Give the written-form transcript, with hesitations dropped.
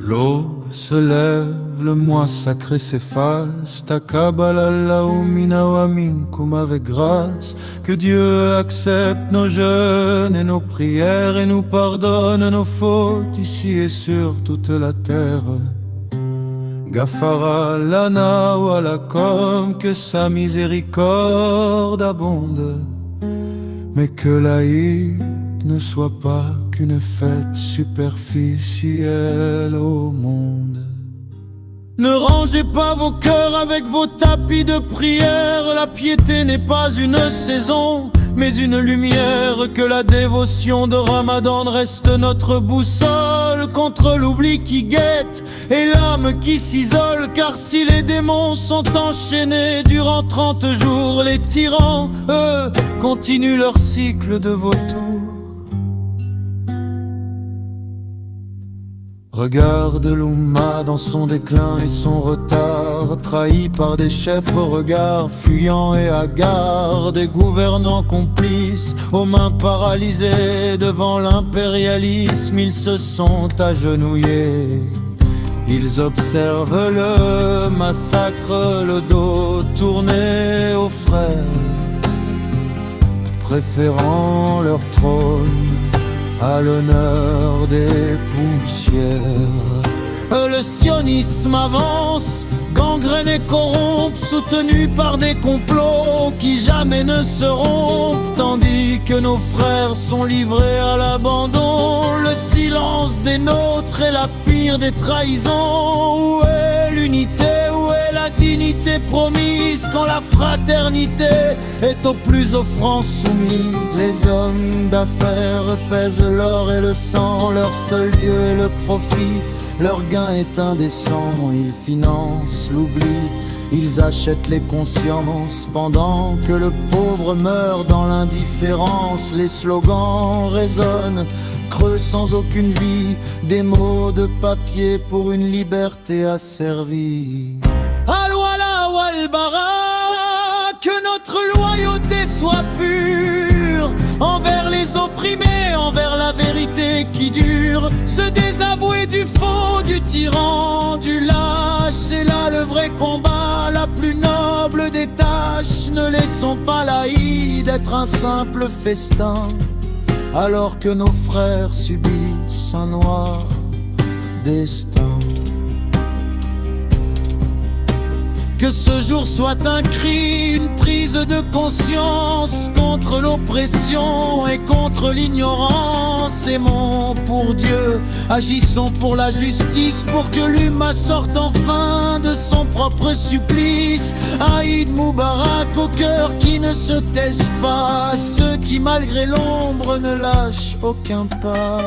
L'aube se lève, le mois sacré s'efface. Takabalala uminawamin comme avec grâce. Que Dieu accepte nos jeûnes et nos prières et nous pardonne nos fautes ici et sur toute la terre. Gafara lana walakom, que sa miséricorde abonde, mais que l'Aïd ne soit pas qu'une fête superficielle au monde. Ne rangez pas vos cœurs avec vos tapis de prière. La piété n'est pas une saison, mais une lumière. Que la dévotion de Ramadan reste notre boussole contre l'oubli qui guette et l'âme qui s'isole. Car si les démons sont enchaînés durant 30 jours, les tyrans, eux, continuent leur cycle de vautours. Regarde l'Oumma dans son déclin et son retard, trahi par des chefs au regard fuyants et hagards, des gouvernants complices aux mains paralysées devant l'impérialisme. Ils se sont agenouillés, ils observent le massacre, le dos tourné aux frères, préférant leur trône à l'honneur des poussières. Le sionisme avance, gangrène et corrompt, soutenu par des complots qui jamais ne se rompent, tandis que nos frères sont livrés à l'abandon. Le silence des nôtres est la pire des trahisons. Où est l'unité, où est la dignité promise quand la fraternité est au plus offrant soumise? Les hommes d'affaires pèsent l'or et le sang, leur seul Dieu est le profit, leur gain est indécent. Ils financent l'oubli, ils achètent les consciences, pendant que le pauvre meurt dans l'indifférence. Les slogans résonnent, creux sans aucune vie, des mots de papier pour une liberté asservie. Al-Wala wal-Bara, que notre loyauté soit pure envers les opprimés, envers la vérité qui dure. Se désavouer du faux, du tyran, du lâche, c'est là le vrai combat, la plus noble des tâches. Ne laissons pas l'Aïd être un simple festin, alors que nos frères subissent un noir destin. Que ce jour soit un cri, une prise de conscience contre l'oppression et contre l'ignorance. Aimons pour Dieu, agissons pour la justice, pour que l'Umma sorte enfin de son propre supplice. Aïd Moubarak au cœur qui ne se taisent pas, ceux qui malgré l'ombre ne lâchent aucun pas.